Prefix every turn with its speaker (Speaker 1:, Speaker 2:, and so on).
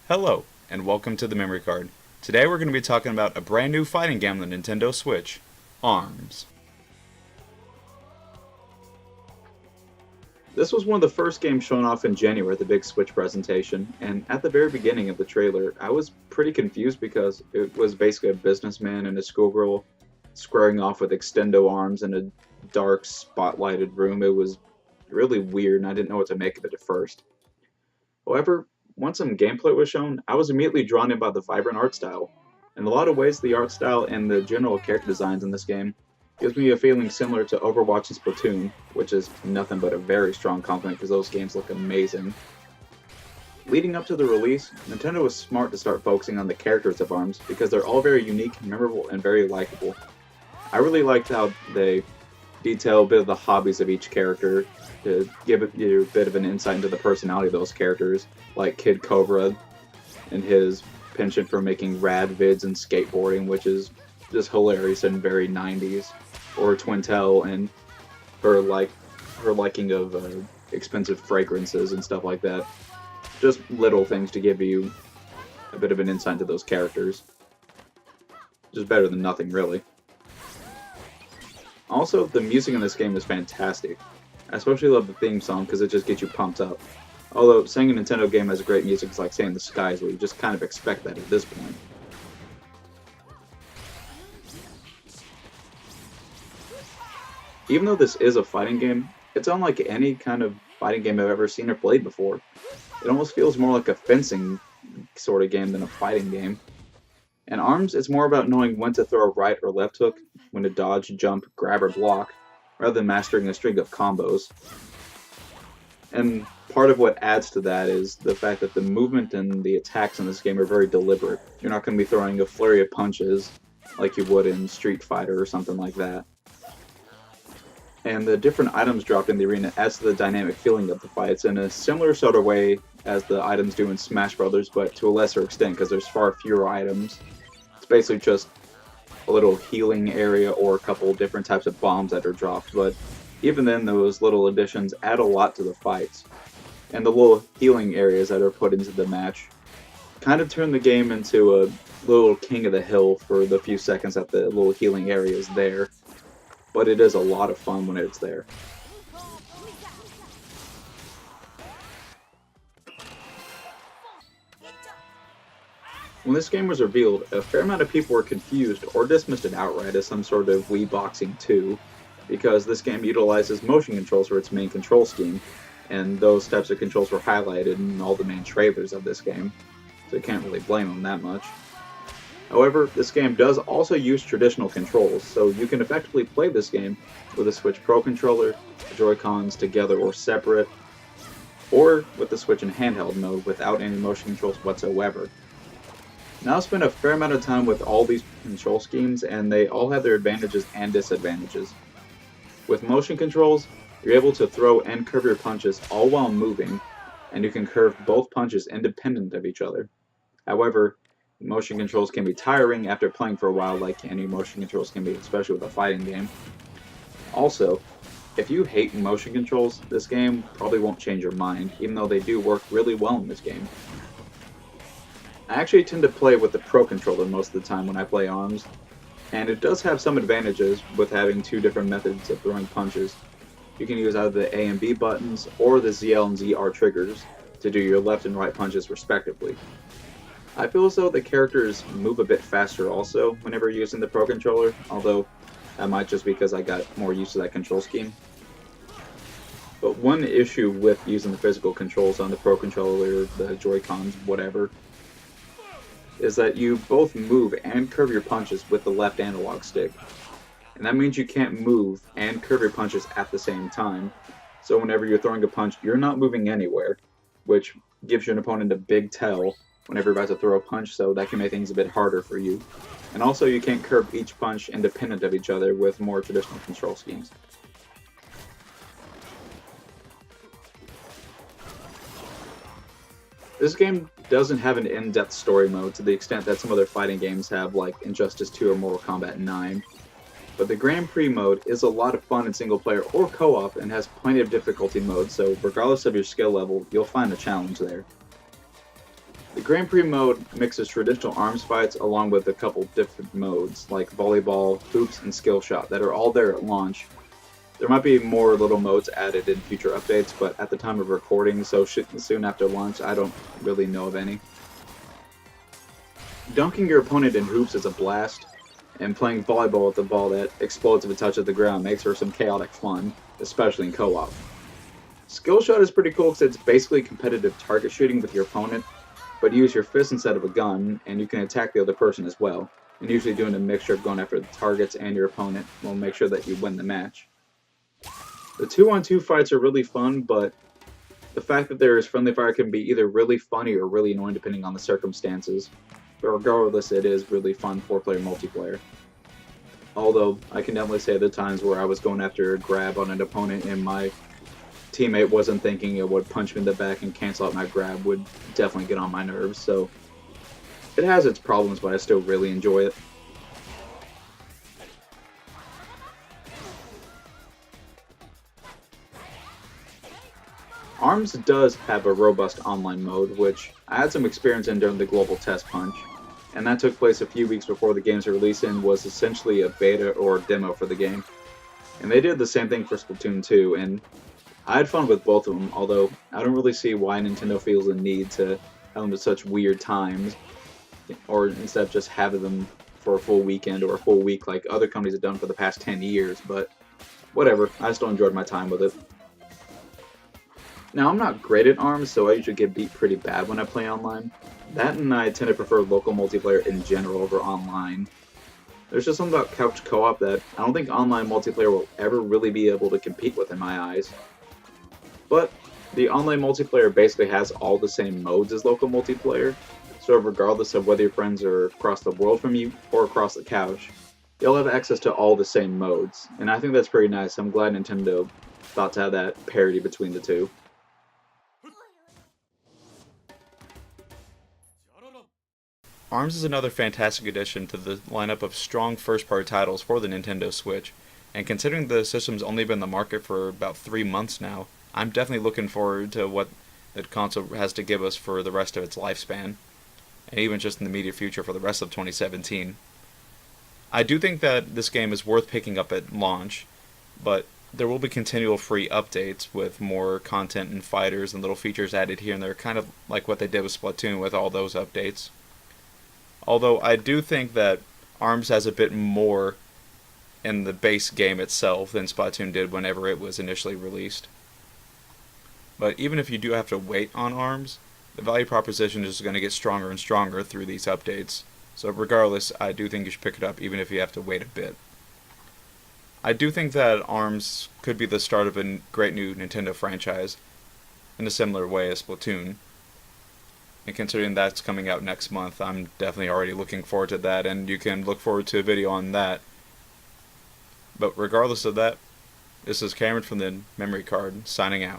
Speaker 1: Hello, and welcome to the Memory Card. Today we're going to be talking about a brand new fighting game on the Nintendo Switch, ARMS. This was one of the first games shown off in January at the big Switch presentation, and at the very beginning of the trailer, I was pretty confused because it was basically a businessman and a schoolgirl squaring off with extendo arms in a dark, spotlighted room. It was really weird, and I didn't know what to make of it at first. However, once some gameplay was shown, I was immediately drawn in by the vibrant art style. In a lot of ways, the art style and the general character designs in this game gives me a feeling similar to Overwatch and Splatoon, which is nothing but a very strong compliment because those games look amazing. Leading up to the release, Nintendo was smart to start focusing on the characters of ARMS because they're all very unique, memorable, and very likable. I really liked how they detail a bit of the hobbies of each character to give you a bit of an insight into the personality of those characters, like Kid Cobra and his penchant for making rad vids and skateboarding, which is just hilarious and very 90s, or Twintel and her liking of expensive fragrances and stuff like that. Just little things to give you a bit of an insight into those characters. Just better than nothing, really. Also, the music in this game is fantastic. I especially love the theme song because it just gets you pumped up. Although, saying a Nintendo game has great music is like saying the sky is blue, you just kind of expect that at this point. Even though this is a fighting game, it's unlike any kind of fighting game I've ever seen or played before. It almost feels more like a fencing sort of game than a fighting game. In ARMS, it's more about knowing when to throw a right or left hook, when to dodge, jump, grab, or block, rather than mastering a string of combos. And part of what adds to that is the fact that the movement and the attacks in this game are very deliberate. You're not going to be throwing a flurry of punches like you would in Street Fighter or something like that. And the different items dropped in the arena adds to the dynamic feeling of the fights in a similar sort of way as the items do in Smash Brothers, but to a lesser extent because there's far fewer items. It's basically just a little healing area or a couple different types of bombs that are dropped, but even then those little additions add a lot to the fights. And the little healing areas that are put into the match kind of turn the game into a little king of the hill for the few seconds that the little healing area is there. But it is a lot of fun when it's there. When this game was revealed, a fair amount of people were confused or dismissed it outright as some sort of Wii Boxing 2, because this game utilizes motion controls for its main control scheme, and those types of controls were highlighted in all the main trailers of this game, so you can't really blame them that much. However, this game does also use traditional controls, so you can effectively play this game with a Switch Pro controller, Joy-Cons together or separate, or with the Switch in handheld mode without any motion controls whatsoever. Now I've spent a fair amount of time with all these control schemes, and they all have their advantages and disadvantages. With motion controls, you're able to throw and curve your punches all while moving, and you can curve both punches independent of each other. However, motion controls can be tiring after playing for a while, like any motion controls can be, especially with a fighting game. Also, if you hate motion controls, this game probably won't change your mind, even though they do work really well in this game. I actually tend to play with the Pro Controller most of the time when I play ARMS, and it does have some advantages with having two different methods of throwing punches. You can use either the A and B buttons or the ZL and ZR triggers to do your left and right punches respectively. I feel as though the characters move a bit faster also whenever using the Pro Controller, although that might just be because I got more used to that control scheme. But one issue with using the physical controls on the Pro Controller, the Joy-Cons, whatever, is that you both move and curve your punches with the left analog stick. And that means you can't move and curve your punches at the same time. So whenever you're throwing a punch, you're not moving anywhere, which gives your opponent a big tell whenever you're about to throw a punch, so that can make things a bit harder for you. And also you can't curve each punch independent of each other with more traditional control schemes. This game doesn't have an in-depth story mode to the extent that some other fighting games have, like Injustice 2 or Mortal Kombat 9. But the Grand Prix mode is a lot of fun in single player or co-op and has plenty of difficulty modes, so regardless of your skill level, you'll find a challenge there. The Grand Prix mode mixes traditional arms fights along with a couple different modes, like volleyball, hoops, and skill shot, that are all there at launch. There might be more little modes added in future updates, but at the time of recording, so soon after launch, I don't really know of any. Dunking your opponent in hoops is a blast, and playing volleyball with a ball that explodes if it touches the ground makes for some chaotic fun, especially in co-op. Skill shot is pretty cool because it's basically competitive target shooting with your opponent, but you use your fist instead of a gun, and you can attack the other person as well. And usually doing a mixture of going after the targets and your opponent will make sure that you win the match. The 2-on-2 fights are really fun, but the fact that there is friendly fire can be either really funny or really annoying depending on the circumstances. But regardless, it is really fun 4-player multiplayer. Although, I can definitely say the times where I was going after a grab on an opponent and my teammate wasn't thinking it would punch me in the back and cancel out my grab would definitely get on my nerves, so it has its problems, but I still really enjoy it. ARMS does have a robust online mode, which I had some experience in during the global test punch, and that took place a few weeks before the game's release and was essentially a beta or demo for the game. And they did the same thing for Splatoon 2, and I had fun with both of them, although I don't really see why Nintendo feels the need to have them at such weird times, or instead of just having them for a full weekend or a full week like other companies have done for the past 10 years, but whatever, I still enjoyed my time with it. Now, I'm not great at ARMS, so I usually get beat pretty bad when I play online. That and I tend to prefer local multiplayer in general over online. There's just something about couch co-op that I don't think online multiplayer will ever really be able to compete with in my eyes. But the online multiplayer basically has all the same modes as local multiplayer, so regardless of whether your friends are across the world from you or across the couch, you'll have access to all the same modes, and I think that's pretty nice. I'm glad Nintendo thought to have that parity between the two.
Speaker 2: ARMS is another fantastic addition to the lineup of strong first-party titles for the Nintendo Switch, and considering the system's only been in the market for about 3 months now, I'm definitely looking forward to what the console has to give us for the rest of its lifespan, and even just in the immediate future for the rest of 2017. I do think that this game is worth picking up at launch, but there will be continual free updates with more content and fighters and little features added here and there, kind of like what they did with Splatoon with all those updates. Although I do think that ARMS has a bit more in the base game itself than Splatoon did whenever it was initially released. But even if you do have to wait on ARMS, the value proposition is going to get stronger and stronger through these updates. So regardless, I do think you should pick it up even if you have to wait a bit. I do think that ARMS could be the start of a great new Nintendo franchise in a similar way as Splatoon. And considering that's coming out next month, I'm definitely already looking forward to that, and you can look forward to a video on that. But regardless of that, this is Cameron from the Memory Card, signing out.